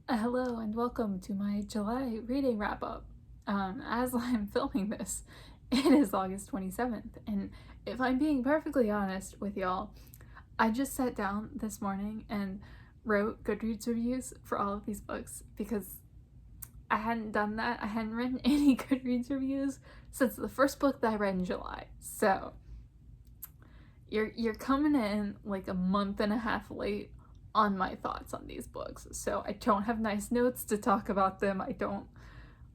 Hello and welcome to my July reading wrap up. As I'm filming this, it is August 27th, and if I'm being perfectly honest with y'all, I just sat down this morning and wrote Goodreads reviews for all of these books because I hadn't done that. I hadn't written any Goodreads reviews since the first book that I read in July. So you're coming in like a month and a half late on my thoughts on these books. So I don't have nice notes to talk about them. I'm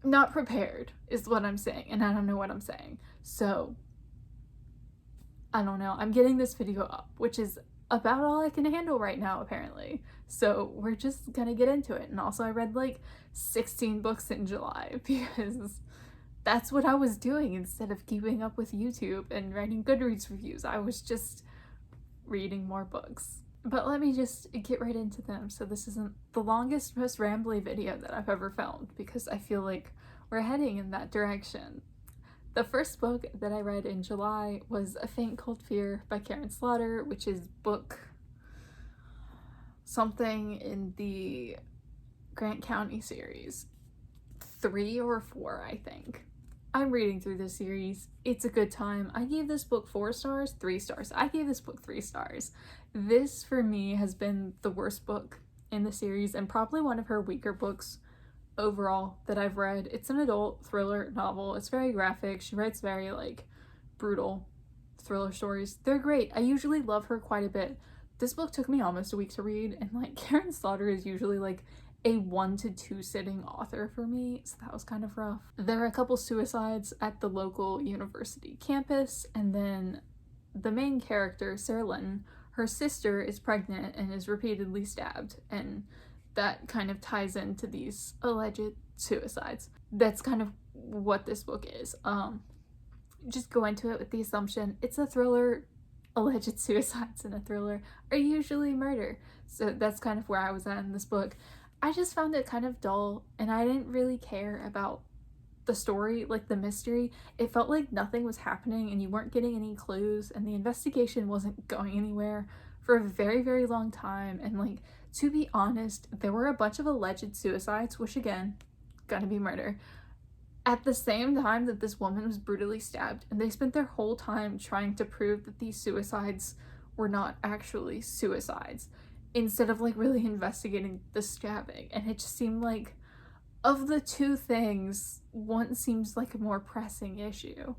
not prepared is what I'm saying, and I don't know what I'm saying. So I don't know. I'm getting this video up, which is about all I can handle right now apparently. So we're just gonna get into it. And also I read like 16 books in July because that's what I was doing instead of keeping up with YouTube and writing Goodreads reviews. I was just reading more books. But let me just get right into them. So this isn't the longest, most rambly video that I've ever filmed because I feel like we're heading in that direction. The first book that I read in July was A Faint Cold Fear by Karin, which is book something in the Grant County series. 3 or 4, I think. I'm reading through this series. It's a good time. I gave this book 4 stars, 3 stars. I gave this book 3 stars. This, for me, has been the worst book in the series and probably one of her weaker books overall that I've read. It's an adult thriller novel. It's very graphic. She writes very, like, brutal thriller stories. They're great. I usually love her quite a bit. This book took me almost a week to read, and, like, Karin is usually, like, a 1 to 2 sitting author for me, so that was kind of rough. There are a couple suicides at the local university campus, and then the main character, Sarah Linton, her sister is pregnant and is repeatedly stabbed, and that kind of ties into these alleged suicides. That's kind of what this book is. Just go into it with the assumption it's a thriller. Alleged suicides in a thriller are usually murder, so that's kind of where I was at in this book. I just found it kind of dull, and I didn't really care about the story, like the mystery. It felt like nothing was happening and you weren't getting any clues, and the investigation wasn't going anywhere for a very, very long time. And, like, to be honest, there were a bunch of alleged suicides, which again, gonna be murder, at the same time that this woman was brutally stabbed, and they spent their whole time trying to prove that these suicides were not actually suicides, instead of, like, really investigating the stabbing. And it just seemed like, of the two things, one seems like a more pressing issue.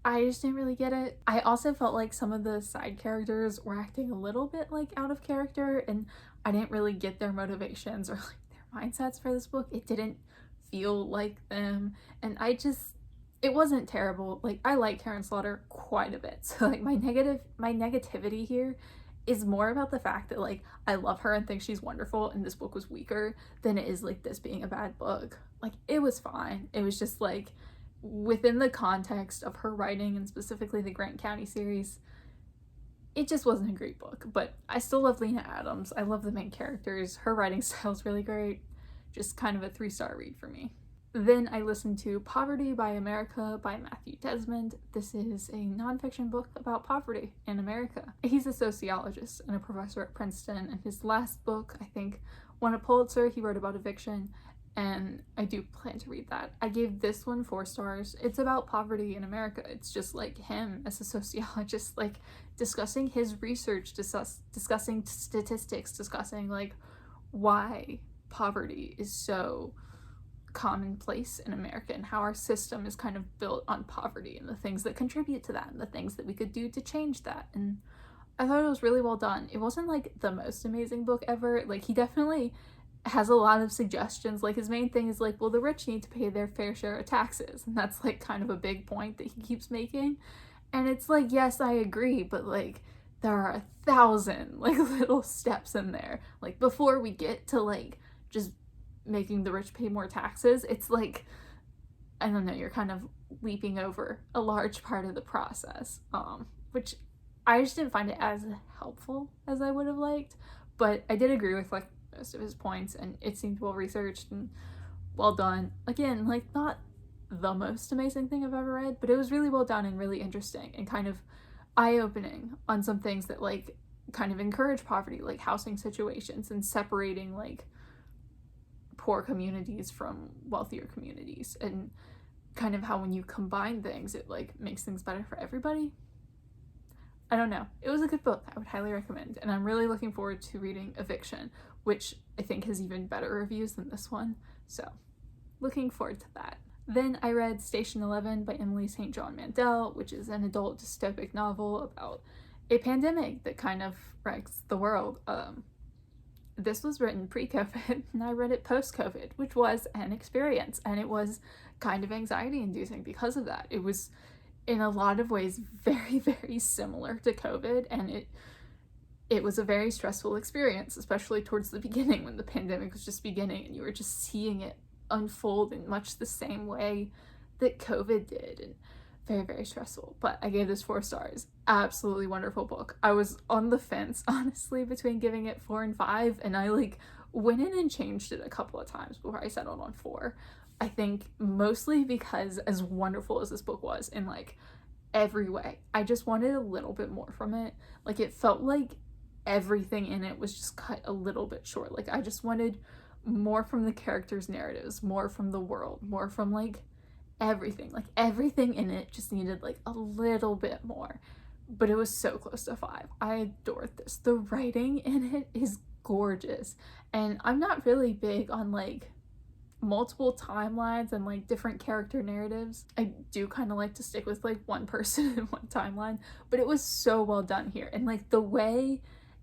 I just didn't really get it. I also felt like some of the side characters were acting a little bit, like, out of character, and I didn't really get their motivations or, like, their mindsets for this book. It didn't feel like them, and it wasn't terrible. Like, I like Karin quite a bit, so, like, my negativity here is more about the fact that, like, I love her and think she's wonderful, and this book was weaker than it is, like, this being a bad book. Like, it was fine. It was just, like, within the context of her writing, and specifically the Grant County series, it just wasn't a great book. But I still love Lena Adams. I love the main characters. Her writing style is really great. Just kind of a 3-star read for me. Then I listened to Poverty by America by Matthew Desmond. This is a nonfiction book about poverty in America. He's a sociologist and a professor at Princeton, and his last book, I think, won a Pulitzer. He wrote about eviction, and I do plan to read that. I gave this one 4 stars. It's about poverty in America. It's just, like, him as a sociologist, like, discussing his research, discussing statistics, discussing, like, why poverty is so commonplace in America and how our system is kind of built on poverty and the things that contribute to that and the things that we could do to change that. And I thought it was really well done. It wasn't, like, the most amazing book ever. Like, he definitely has a lot of suggestions. Like, his main thing is, like, well, the rich need to pay their fair share of taxes, and that's, like, kind of a big point that he keeps making. And it's like, yes, I agree, but, like, there are 1,000, like, little steps in there. Like, before we get to, like, just making the rich pay more taxes, it's like, I don't know, you're kind of leaping over a large part of the process, which I just didn't find it as helpful as I would have liked. But I did agree with, like, most of his points, and it seemed well researched and well done. Again, like, not the most amazing thing I've ever read, but it was really well done and really interesting and kind of eye-opening on some things that, like, kind of encourage poverty, like housing situations and separating, like, poor communities from wealthier communities, and kind of how when you combine things, it like makes things better for everybody. I don't know. It was a good book. I would highly recommend. And I'm really looking forward to reading Eviction, which I think has even better reviews than this one. So, looking forward to that. Then I read Station 11 by Emily St. John Mandel, which is an adult dystopic novel about a pandemic that kind of wrecks the world. This was written pre-COVID, and I read it post-COVID, which was an experience, and it was kind of anxiety-inducing because of that. It was, in a lot of ways, very, very similar to COVID, and it was a very stressful experience, especially towards the beginning when the pandemic was just beginning, and you were just seeing it unfold in much the same way that COVID did, and very, very stressful. But I gave this 4 stars. Absolutely wonderful book. I was on the fence, honestly, between giving it 4 and 5, and I like went in and changed it a couple of times before I settled on 4. I think mostly because, as wonderful as this book was in like every way, I just wanted a little bit more from it. Like, it felt like everything in it was just cut a little bit short. Like, I just wanted more from the characters' narratives, more from the world, more from like everything. Like, everything in it just needed like a little bit more, but it was so close to 5. I adored this. The writing in it is gorgeous, and I'm not really big on like multiple timelines and like different character narratives. I do kind of like to stick with like one person in one timeline, but it was so well done here, and like the way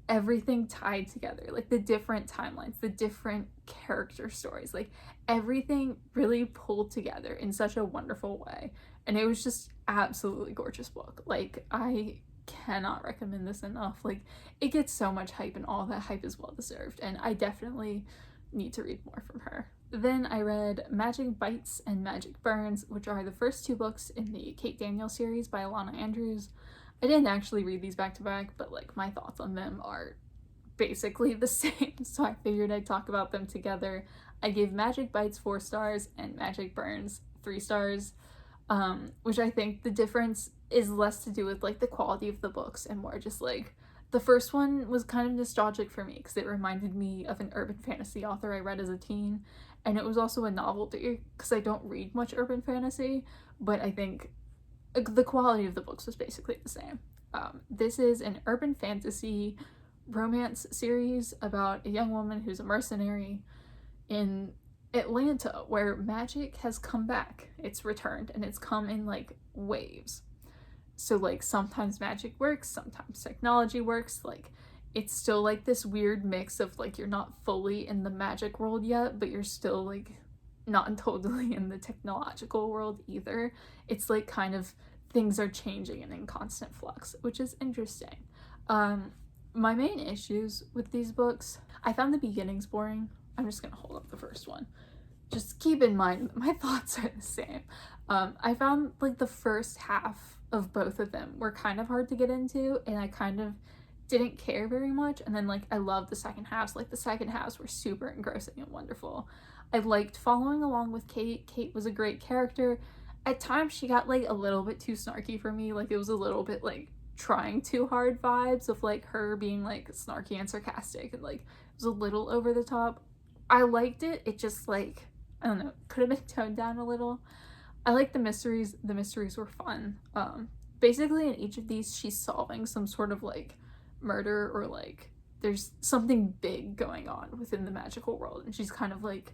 everything tied together, like the different timelines, the different character stories, like everything really pulled together in such a wonderful way. And it was just absolutely gorgeous book. Like, I cannot recommend this enough. Like, it gets so much hype, and all that hype is well deserved, and I definitely need to read more from her. Then I read Magic Bites and Magic Burns, which are the first 2 books in the Kate Daniel series by Ilona Andrews. I didn't actually read these back to back, but like my thoughts on them are basically the same, so I figured I'd talk about them together. I gave Magic Bites 4 stars and Magic Burns 3 stars, which I think the difference is less to do with like the quality of the books and more just like, the first one was kind of nostalgic for me because it reminded me of an urban fantasy author I read as a teen, and it was also a novelty because I don't read much urban fantasy, but I think the quality of the books was basically the same. This is an urban fantasy romance series about a young woman who's a mercenary in Atlanta, where magic has come back. It's returned, and it's come in like waves. So like sometimes magic works, sometimes technology works. Like, it's still like this weird mix of like, you're not fully in the magic world yet, but you're still like not totally in the technological world either. It's like kind of things are changing and in constant flux, which is interesting. My main issues with these books, I found the beginnings boring. I'm just gonna hold up the first one. Just keep in mind my thoughts are the same. I found like the first half of both of them were kind of hard to get into, and I kind of didn't care very much. And then like I loved the second halves. Like, the second halves were super engrossing and wonderful. I liked following along with Kate. Kate was a great character. At times she got like a little bit too snarky for me. Like, it was a little bit like trying too hard vibes of like her being like snarky and sarcastic, and like it was a little over the top. I liked it. It just like, I don't know, could have been toned down a little. I like the mysteries. The mysteries were fun. Basically in each of these she's solving some sort of like murder, or like there's something big going on within the magical world, and she's kind of like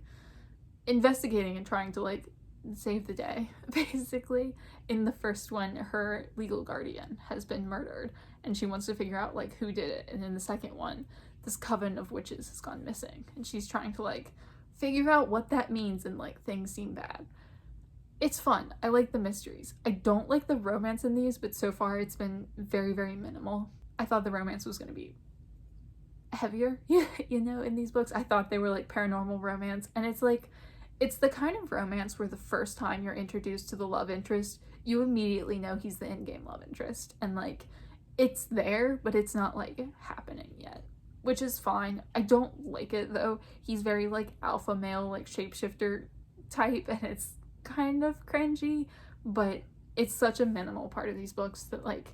investigating and trying to like save the day, basically. In the first one, her legal guardian has been murdered, and she wants to figure out like who did it. And in the second one, this coven of witches has gone missing, and she's trying to like figure out what that means, and like things seem bad. It's fun. I like the mysteries. I don't like the romance in these, but so far it's been very, very minimal. I thought the romance was going to be heavier, you know, in these books. I thought they were like paranormal romance, and it's like, it's the kind of romance where the first time you're introduced to the love interest, you immediately know he's the in-game love interest, and like it's there, but it's not like happening yet, which is fine. I don't like it though. He's very like alpha male, like shapeshifter type, and it's kind of cringy, but it's such a minimal part of these books that like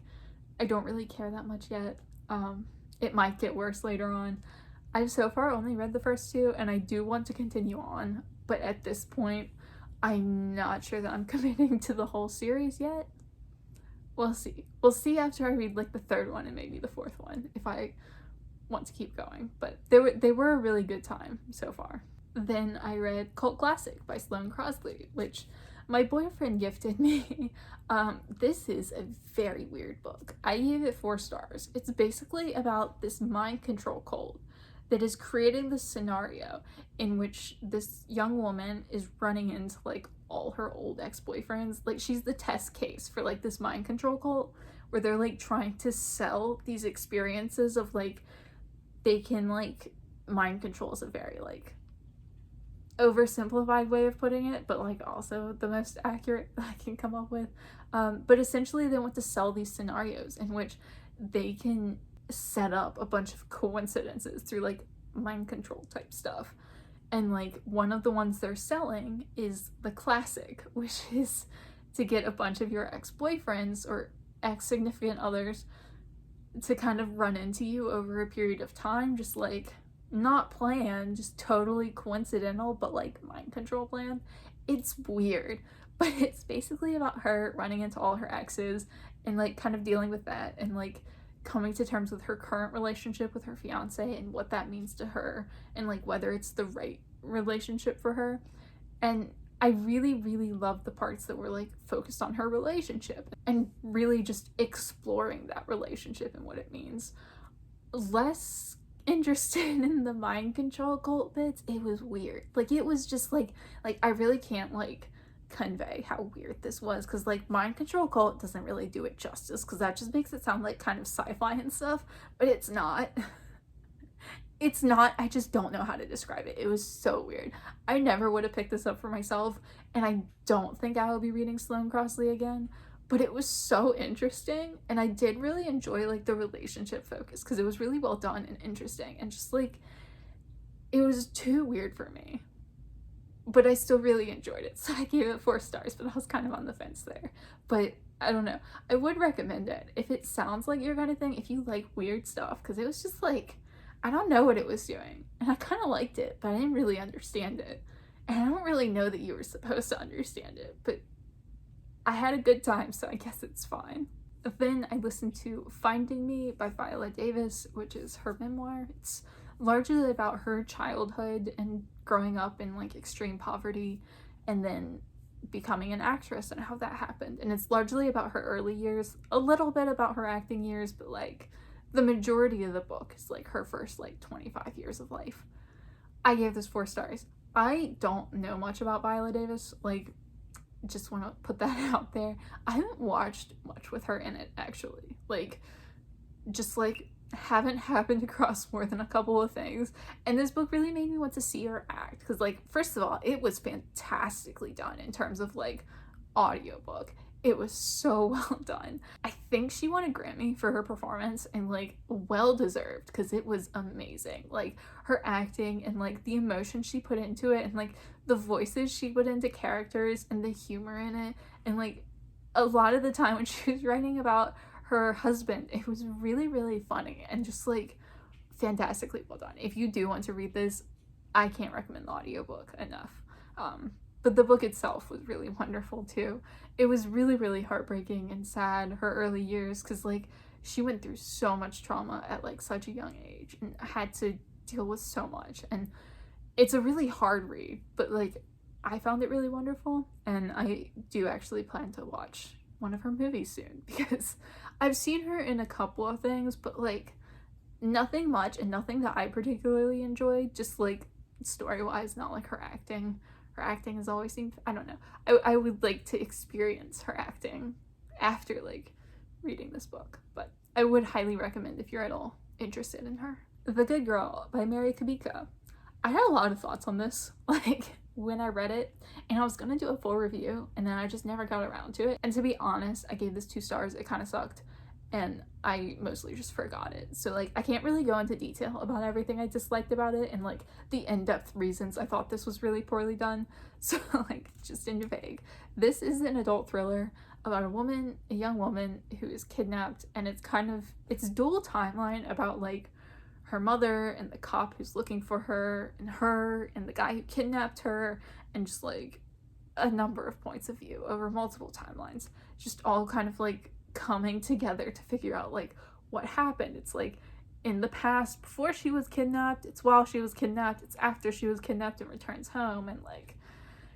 I don't really care that much yet. It might get worse later on. I've so far only read the first two, and I do want to continue on, but at this point, I'm not sure that I'm committing to the whole series yet. We'll see. We'll see after I read like the third one and maybe the fourth one if I want to keep going. But they were a really good time so far. Then I read Cult Classic by Sloane Crosley, which my boyfriend gifted me. This is a very weird book. I gave it 4 stars. It's basically about this mind control cult that is creating this scenario in which this young woman is running into like all her old ex-boyfriends. Like, she's the test case for like this mind control cult where they're like trying to sell these experiences of like they can like mind control is a very like oversimplified way of putting it, but like also the most accurate I can come up with. But essentially they want to sell these scenarios in which they can set up a bunch of coincidences through like mind control type stuff. And like one of the ones they're selling is the classic, which is to get a bunch of your ex-boyfriends or ex-significant others to kind of run into you over a period of time, just like not planned, just totally coincidental, but like mind control plan. It's weird, but it's basically about her running into all her exes and like kind of dealing with that and like coming to terms with her current relationship with her fiance and what that means to her and like whether it's the right relationship for her. And I really, really loved the parts that were like focused on her relationship and really just exploring that relationship and what it means. Less interested in the mind control cult bits. It was weird. Like, it was just like I really can't like convey how weird this was, because like mind control cult doesn't really do it justice, because that just makes it sound like kind of sci-fi and stuff, but it's not. It's not. I just don't know how to describe it. It was so weird. I never would have picked this up for myself, and I don't think I will be reading Sloane Crosley again, but it was so interesting, and I did really enjoy like the relationship focus because it was really well done and interesting, and just like it was too weird for me, but I still really enjoyed it, so I gave it 4 stars, but I was kind of on the fence there. But I don't know, I would recommend it if it sounds like your kind of thing, if you like weird stuff, because it was just like, I don't know what it was doing, and I kind of liked it, but I didn't really understand it, and I don't really know that you were supposed to understand it, but I had a good time, so I guess it's fine. Then I listened to Finding Me by Viola Davis, which is her memoir. It's largely about her childhood and growing up in like extreme poverty and then becoming an actress and how that happened. And it's largely about her early years, a little bit about her acting years, but like the majority of the book is like her first like 25 years of life. I gave this 4 stars. I don't know much about Viola Davis, like, just want to put that out there. I haven't watched much with her in it, actually. Like, just like haven't happened across more than a couple of things, and this book really made me want to see her act, because like, first of all, it was fantastically done in terms of like audiobook. It was so well done. I think she won a Grammy for her performance, and like well deserved, because it was amazing. Like her acting and like the emotion she put into it, and like the voices she put into characters and the humor in it, and like a lot of the time when she was writing about her husband, it was really, really funny and just like fantastically well done. If you do want to read this, I can't recommend the audiobook enough. But the book itself was really wonderful too. It was really, really heartbreaking and sad, her early years, because like she went through so much trauma at like such a young age and had to deal with so much. And it's a really hard read, but like I found it really wonderful, and I do actually plan to watch one of her movies soon, because I've seen her in a couple of things, but like nothing much and nothing that I particularly enjoyed, just like story-wise, not like her acting. Her acting has always seemed, I don't know. I would like to experience her acting after like reading this book, but I would highly recommend if you're at all interested in her. The Good Girl by Kubica. I had a lot of thoughts on this, like when I read it, and I was gonna do a full review, and then I just never got around to it. And to be honest, I gave this 2 stars. It kind of sucked, and I mostly just forgot it. So like I can't really go into detail about everything I disliked about it and like the in-depth reasons I thought this was really poorly done. So like just in vague. This is an adult thriller about a young woman who is kidnapped, and it's dual timeline about like her mother and the cop who's looking for her and the guy who kidnapped her, and just like a number of points of view over multiple timelines, just all kind of like coming together to figure out like what happened. It's like in the past before she was kidnapped, it's while she was kidnapped, it's after she was kidnapped and returns home, and like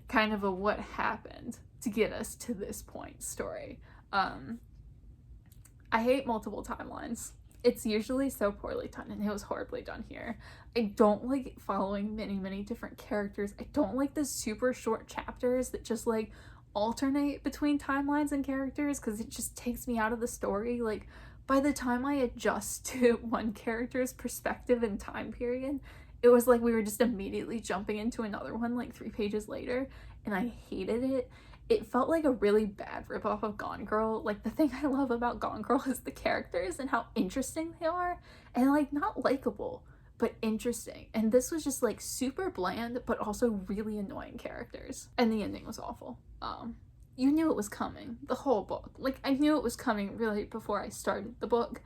kind of a what happened to get us to this point story. I hate multiple timelines. It's usually so poorly done, and it was horribly done here. I don't like following many different characters. I don't like the super short chapters that just like alternate between timelines and characters, because it just takes me out of the story. Like, by the time I adjust to one character's perspective and time period, it was like we were just immediately jumping into another one like 3 pages later, and I hated it. It felt like a really bad ripoff of Gone Girl. Like, the thing I love about Gone Girl is the characters and how interesting they are, and like not likable, but interesting. And this was just like super bland, but also really annoying characters. And the ending was awful. You knew it was coming, the whole book. Like, I knew it was coming really before I started the book,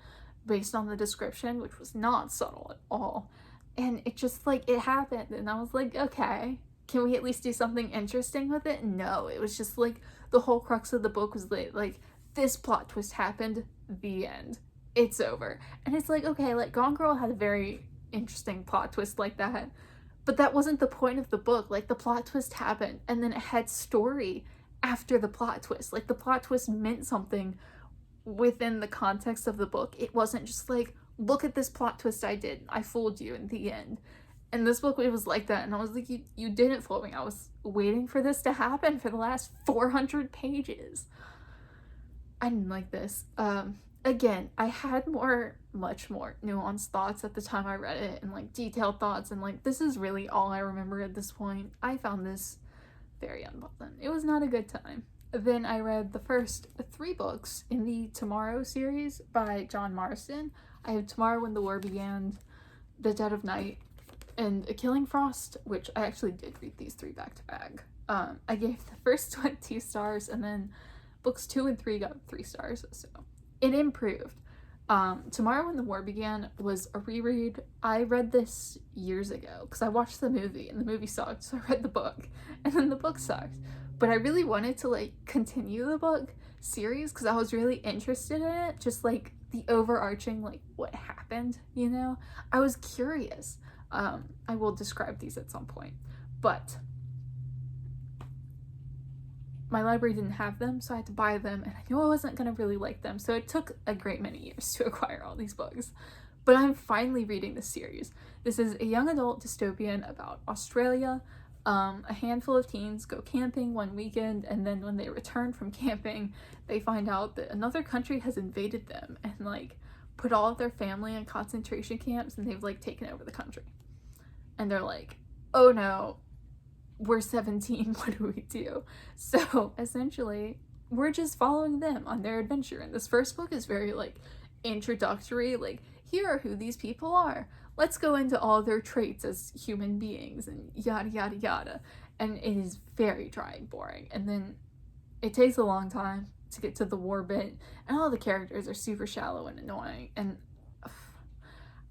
based on the description, which was not subtle at all. And it just like, it happened, and I was like, okay, can we at least do something interesting with it? No, it was just like the whole crux of the book was like this plot twist happened, the end, it's over. And it's like, okay, like Gone Girl had a very interesting plot twist like that, but that wasn't the point of the book. Like, the plot twist happened, and then it had story after the plot twist. Like, the plot twist meant something within the context of the book. It wasn't just like, look at this plot twist I did, I fooled you in the end. And this book, it was like that, and I was like, you didn't fool me. I was waiting for this to happen for the last 400 pages. I didn't like this. Again, I had much more nuanced thoughts at the time I read it, and like detailed thoughts, and like this is really all I remember at this point. I found this very unpleasant. It was not a good time. Then I read the first 3 books in the Tomorrow series by John Marsden. I have Tomorrow When the War Began, The Dead of Night, and A Killing Frost, which I actually did read these 3 back to back. I gave the first one 2 stars, and then books 2 and 3 got 3 stars, so it improved. Tomorrow When the War Began was a reread. I read this years ago because I watched the movie, and the movie sucked, so I read the book, and then the book sucked. But I really wanted to like continue the book series because I was really interested in it, just like the overarching like what happened, you know? I was curious. I will describe these at some point, but my library didn't have them, so I had to buy them, and I knew I wasn't gonna really like them, so it took a great many years to acquire all these books. But I'm finally reading this series. This is a young adult dystopian about Australia. A handful of teens go camping one weekend, and then when they return from camping, they find out that another country has invaded them and like put all of their family in concentration camps, and they've like taken over the country. And they're like, oh no, we're 17, what do we do? So essentially, we're just following them on their adventure. And this first book is very like introductory, like, here are who these people are. Let's go into all their traits as human beings and yada yada yada. And it is very dry and boring. And then it takes a long time to get to the war bit, and all the characters are super shallow and annoying, and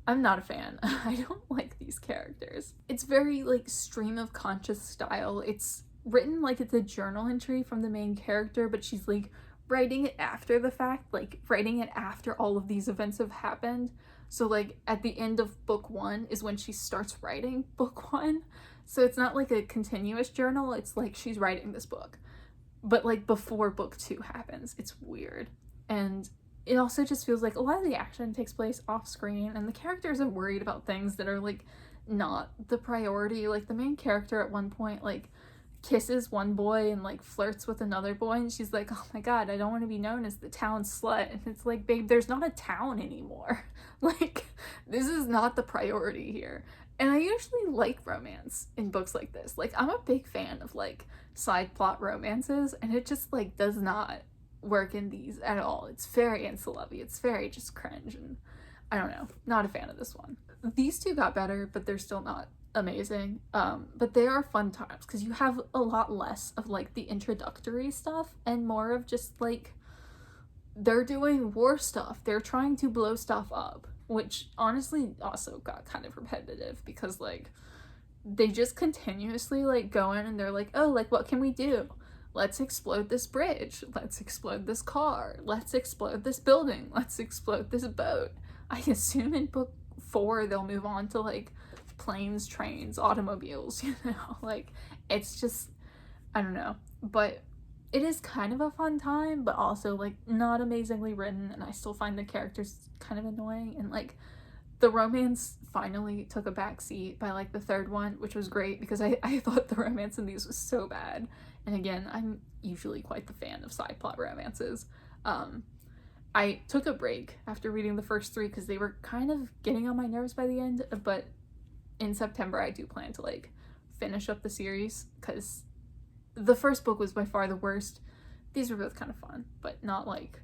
I'm not a fan. I don't like these characters. It's very like stream of conscious style. It's written like it's a journal entry from the main character, but she's like writing it after the fact, like writing it after all of these events have happened. So like at the end of book 1 is when she starts writing book 1. So it's not like a continuous journal, it's like she's writing this book, but like before book 2 happens. It's weird. And it also just feels like a lot of the action takes place off screen, and the characters are worried about things that are like not the priority. Like the main character at one point like kisses one boy and like flirts with another boy, and she's like, oh my god, I don't want to be known as the town slut. And it's like, babe, there's not a town anymore. Like, this is not the priority here. And I usually like romance in books like this. Like, I'm a big fan of like side plot romances, and it just like does not work in these at all. It's very insulevy, it's very just cringe, and I don't know, not a fan of this one. These 2 got better, but they're still not amazing. But they are fun times because you have a lot less of like the introductory stuff and more of just like they're doing war stuff, they're trying to blow stuff up, which honestly also got kind of repetitive because, like, they just continuously, like, go in and they're like, oh, like, what can we do? Let's explode this bridge. Let's explode this car. Let's explode this building. Let's explode this boat. I assume in book 4 they'll move on to, like, planes, trains, automobiles, you know? Like, it's just, I don't know. But it is kind of a fun time, but also, like, not amazingly written, and I still find the characters kind of annoying, and, like, the romance finally took a backseat by, like, the 3rd one, which was great because I thought the romance in these was so bad. And again, I'm usually quite the fan of side plot romances. I took a break after reading the first 3 because they were kind of getting on my nerves by the end, but in September I do plan to, like, finish up the series because the first book was by far the worst. These were both kind of fun, but not, like,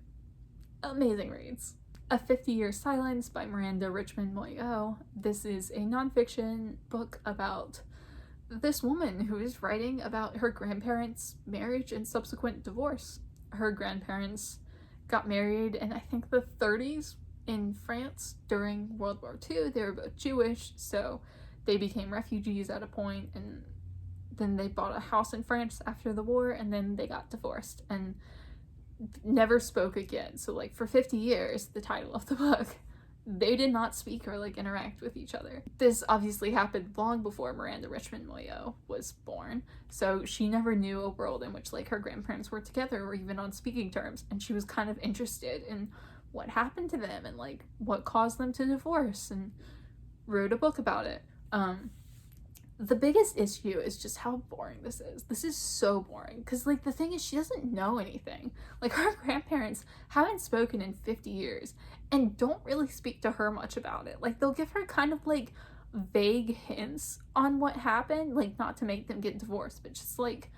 amazing reads. A 50-Year Silence by Miranda, Richmond, Mouillot. This is a nonfiction book about this woman who is writing about her grandparents' marriage and subsequent divorce. Her grandparents got married in, I think, the 30s in France during World War II. They were both Jewish, so they became refugees at a point, and then they bought a house in France after the war, and then they got divorced and never spoke again. So, like, for 50 years, the title of the book, they did not speak or, like, interact with each other. This obviously happened long before Miranda Richmond Mouillot was born, so she never knew a world in which, like, her grandparents were together or even on speaking terms, and she was kind of interested in what happened to them and, like, what caused them to divorce, and wrote a book about it. The biggest issue is just how boring this is. This is so boring. Because, like, the thing is, she doesn't know anything. Like, her grandparents haven't spoken in 50 years and don't really speak to her much about it. Like, they'll give her kind of, like, vague hints on what happened. Like, not to make them get divorced, but just, like,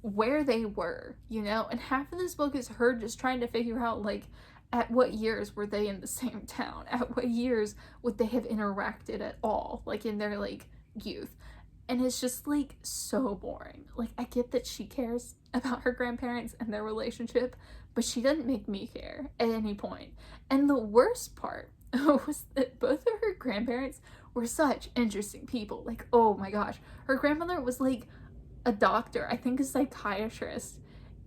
where they were, you know? And half of this book is her just trying to figure out, like, at what years were they in the same town? At what years would they have interacted at all? Like, in their, like, youth. And it's just, like, so boring. Like, I get that she cares about her grandparents and their relationship, but she doesn't make me care at any point. And the worst part was that both of her grandparents were such interesting people. Like, oh my gosh. Her grandmother was, like, a doctor, I think a psychiatrist,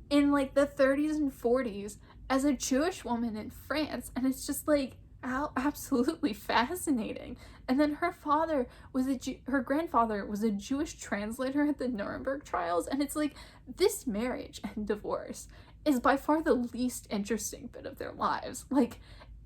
in, like, the 30s and 40s, as a Jewish woman in France, and it's just, like, how absolutely fascinating. And then her father was her grandfather was a Jewish translator at the Nuremberg trials, and it's like, this marriage and divorce is by far the least interesting bit of their lives. Like,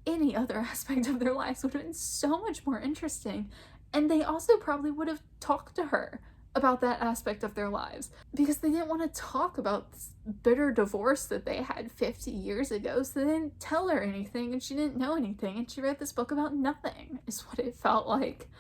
any other aspect of their lives would have been so much more interesting, and they also probably would have talked to her about that aspect of their lives because they didn't want to talk about this bitter divorce that they had 50 years ago, so they didn't tell her anything and she didn't know anything, and she read this book about nothing is what it felt like.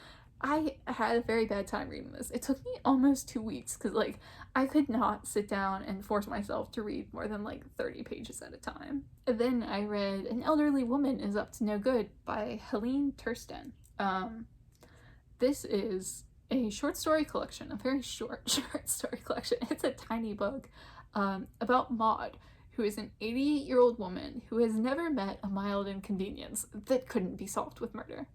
I had a very bad time reading this. It took me almost 2 weeks because, like, I could not sit down and force myself to read more than, like, 30 pages at a time. And then I read An Elderly Woman is Up to No Good by Helene Tursten. This is a short story collection, a very short story collection. It's a tiny book about Maud, who is an 88-year-old woman who has never met a mild inconvenience that couldn't be solved with murder.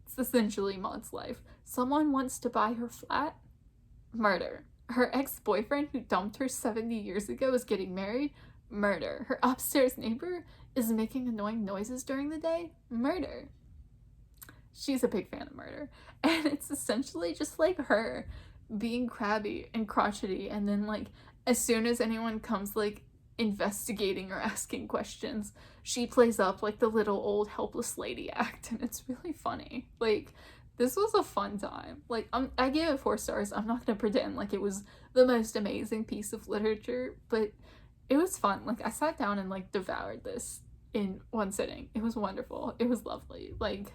It's essentially Maud's life. Someone wants to buy her flat? Murder. Her ex-boyfriend who dumped her 70 years ago is getting married? Murder. Her upstairs neighbor is making annoying noises during the day? Murder. She's a big fan of murder. And it's essentially just, like, her being crabby and crotchety, and then, like, as soon as anyone comes, like, investigating or asking questions, she plays up, like, the little old helpless lady act, and it's really funny. Like, this was a fun time. Like, I gave it 4 stars. I'm not gonna pretend like it was the most amazing piece of literature, but it was fun. Like, I sat down and, like, devoured this in one sitting. It was wonderful. It was lovely. Like,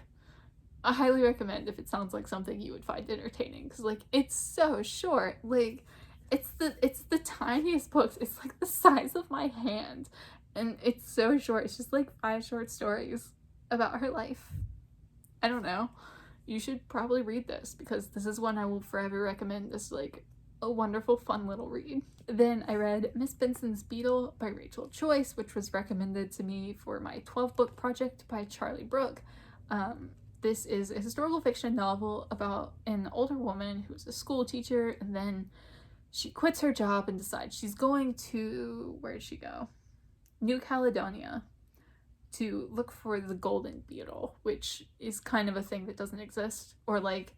I highly recommend if it sounds like something you would find entertaining, because, like, it's so short. Like, it's the tiniest books. It's, like, the size of my hand, and it's so short. It's just, like, 5 short stories about her life. I don't know. You should probably read this, because this is one I will forever recommend as, like, a wonderful, fun little read. Then I read Miss Benson's Beetle by Joyce, which was recommended to me for my 12-book project by Charlie Brooke. This is a historical fiction novel about an older woman who's a school teacher, and then she quits her job and decides she's going to, where did she go? New Caledonia, to look for the golden beetle, which is kind of a thing that doesn't exist, or like,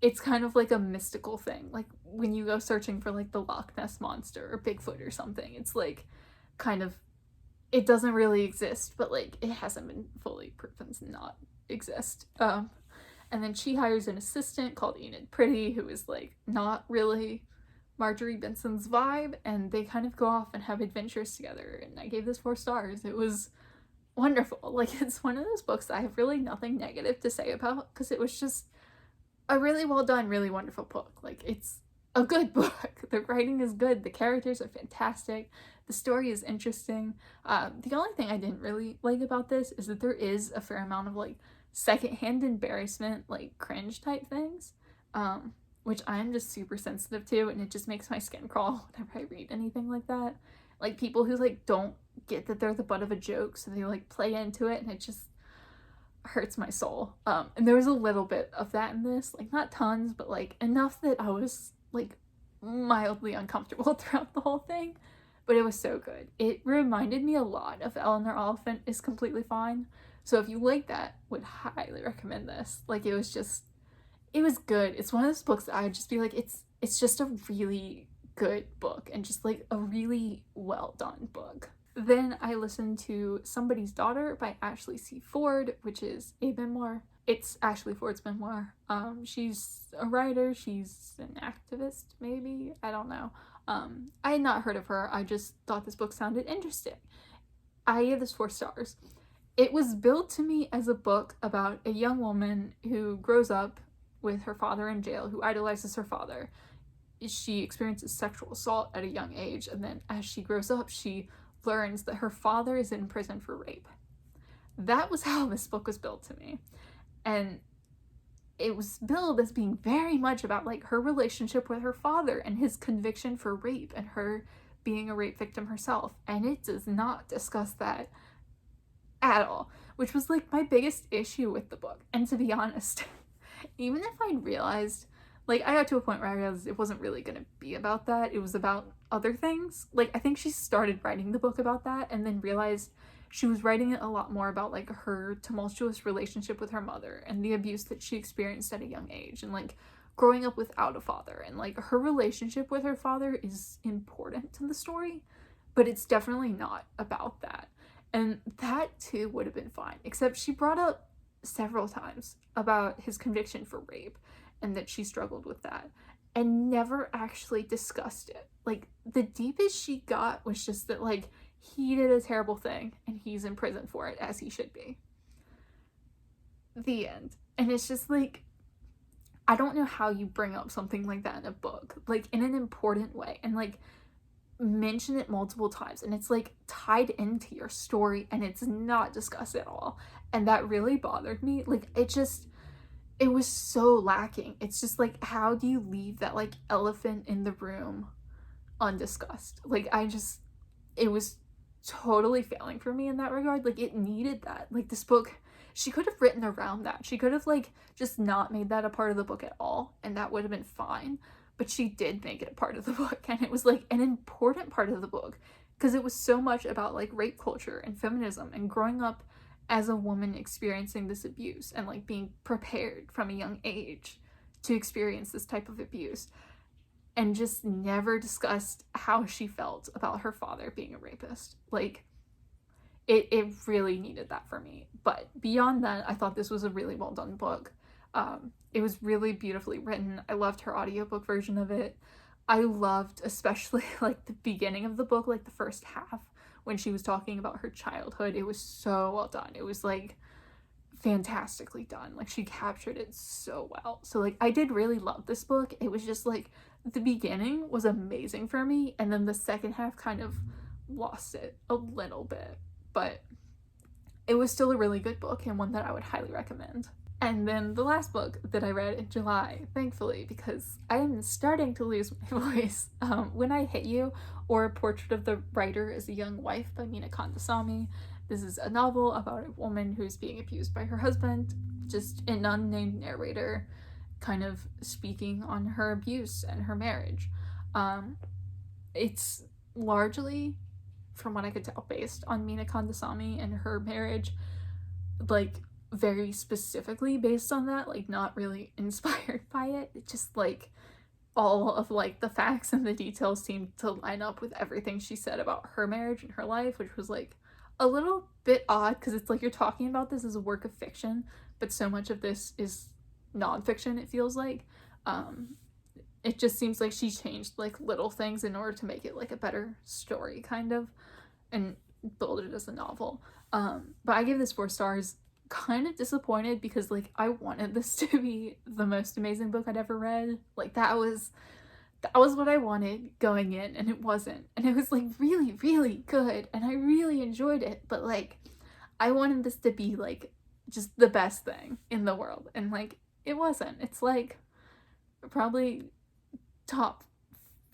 it's kind of like a mystical thing. Like when you go searching for like the Loch Ness monster or Bigfoot or something, it's like kind of, it doesn't really exist, but like it hasn't been fully proven to not exist. And then she hires an assistant called Enid Pretty, who is like not really Marjorie Benson's vibe, and they kind of go off and have adventures together, and I gave this 4 stars. It was wonderful. Like, it's one of those books I have really nothing negative to say about, because it was just a really well done, really wonderful book. Like, it's a good book. The writing is good, the characters are fantastic, the story is interesting. The only thing I didn't really like about this is that there is a fair amount of like secondhand embarrassment, like cringe type things, which I'm just super sensitive to, and it just makes my skin crawl whenever I read anything like that. Like people who like don't get that they're the butt of a joke, so they like play into it, and it just hurts my soul. And there was a little bit of that in this, like not tons, but like enough that I was like mildly uncomfortable throughout the whole thing. But it was so good. It reminded me a lot of Eleanor Oliphant is Completely Fine. So if you like that, would highly recommend this. Like it was good. It's one of those books that I would just be like, it's just a really good book, and just like a really well done book. Then I listened to Somebody's Daughter by Ashley C. Ford, which is a memoir. It's Ashley Ford's memoir. She's a writer, she's an activist, maybe, I don't know. I had not heard of her, I just thought this book sounded interesting. I gave this 4 stars. It was billed to me as a book about a young woman who grows up with her father in jail, who idolizes her father. She experiences sexual assault at a young age, and then as she grows up, she learns that her father is in prison for rape. That was how this book was billed to me. And it was billed as being very much about like her relationship with her father and his conviction for rape and her being a rape victim herself. And it does not discuss that at all, which was like my biggest issue with the book. And to be honest, even if I realized, like, I got to a point where I realized it wasn't really gonna be about that, it was about other things. Like, I think she started writing the book about that and then realized she was writing it a lot more about like her tumultuous relationship with her mother and the abuse that she experienced at a young age, and like growing up without a father, and like her relationship with her father is important to the story, but it's definitely not about that. And that too would have been fine, except she brought up several times about his conviction for rape and that she struggled with that, and never actually discussed it. Like, the deepest she got was just that like he did a terrible thing and he's in prison for it, as he should be. The end. And it's just like, I don't know how you bring up something like that in a book, like in an important way, and like mention it multiple times, and it's like tied into your story and it's not discussed at all. And that really bothered me. Like, it was so lacking. It's just like, how do you leave that like elephant in the room undiscussed? Like, it was totally failing for me in that regard. Like, it needed that. Like, this book, she could have written around that. She could have like just not made that a part of the book at all, and that would have been fine. But she did make it a part of the book, and it was like an important part of the book, because it was so much about like rape culture and feminism and growing up as a woman experiencing this abuse, and like being prepared from a young age to experience this type of abuse, and just never discussed how she felt about her father being a rapist. Like, it really needed that for me. But beyond that, I thought this was a really well done book. It was really beautifully written. I loved her audiobook version of it. I loved especially like the beginning of the book, like the first half, when she was talking about her childhood. It was so well done. It was like fantastically done. Like, she captured it so well. So like, I did really love this book. It was just like, the beginning was amazing for me, and then the second half kind of lost it a little bit, but it was still a really good book, and one that I would highly recommend. And then the last book that I read in July, thankfully, because I am starting to lose my voice, When I Hit You, or Portrait of the Writer as a Young Wife by Meena Kandasamy. This is a novel about a woman who's being abused by her husband, just an unnamed narrator kind of speaking on her abuse and her marriage. It's largely, from what I could tell, based on Meena Kandasamy and her marriage, like very specifically based on that, like not really inspired by it. It just like all of like the facts and the details seemed to line up with everything she said about her marriage and her life, which was like a little bit odd because it's like you're talking about this as a work of fiction, but so much of this is nonfiction, it feels like. It just seems like she changed like little things in order to make it like a better story kind of and build it as a novel. But I give this 4 stars. Kind of disappointed because like I wanted this to be the most amazing book I'd ever read. Like that was what I wanted going in, and it wasn't. And it was like really, really good, and I really enjoyed it, but like I wanted this to be like just the best thing in the world, and like it wasn't. It's like probably top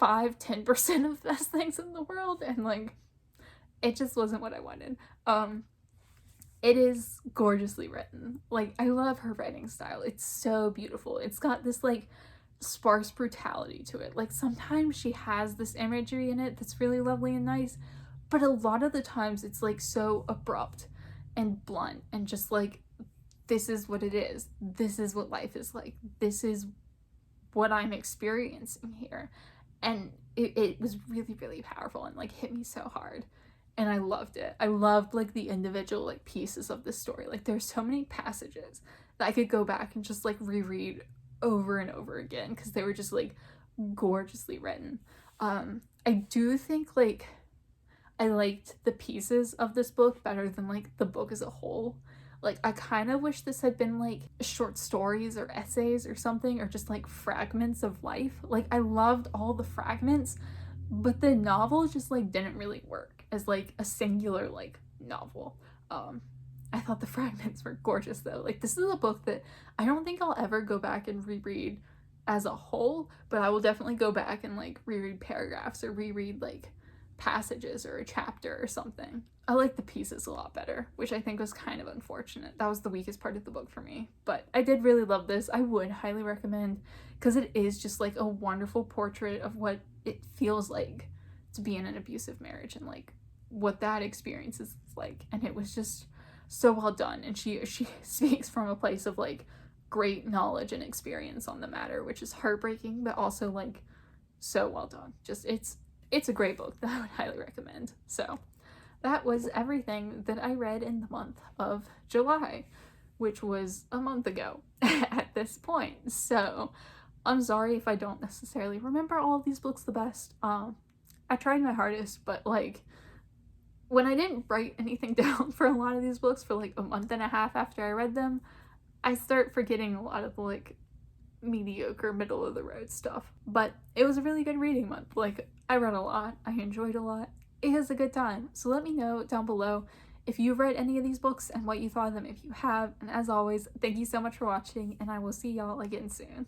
5-10% of best things in the world, and like it just wasn't what I wanted. It is gorgeously written. Like, I love her writing style. It's so beautiful. It's got this, like, sparse brutality to it. Like, sometimes she has this imagery in it that's really lovely and nice, but a lot of the times it's, like, so abrupt and blunt and just, like, this is what it is. This is what life is like. This is what I'm experiencing here. And it was really, really powerful and, like, hit me so hard. And I loved it. I loved like the individual like pieces of the story. Like there's so many passages that I could go back and just like reread over and over again because they were just like gorgeously written. I do think like I liked the pieces of this book better than like the book as a whole. Like I kind of wish this had been like short stories or essays or something, or just like fragments of life. Like I loved all the fragments, but the novel just like didn't really work as like a singular like novel. I thought the fragments were gorgeous though. Like this is a book that I don't think I'll ever go back and reread as a whole, but I will definitely go back and like reread paragraphs or reread like passages or a chapter or something. I like the pieces a lot better, which I think was kind of unfortunate. That was the weakest part of the book for me, but I did really love this. I would highly recommend, because it is just like a wonderful portrait of what it feels like to be in an abusive marriage and like what that experience is like. And it was just so well done, and she speaks from a place of like great knowledge and experience on the matter, which is heartbreaking but also like so well done. Just it's a great book that I would highly recommend. So that was everything that I read in the month of July, which was a month ago at this point. So I'm sorry if I don't necessarily remember all of these books the best. I tried my hardest, but like when I didn't write anything down for a lot of these books for like a month and a half after I read them, I start forgetting a lot of the like mediocre middle of the road stuff. But it was a really good reading month. Like I read a lot, I enjoyed a lot. It was a good time. So let me know down below if you've read any of these books and what you thought of them if you have. And as always, thank you so much for watching, and I will see y'all again soon.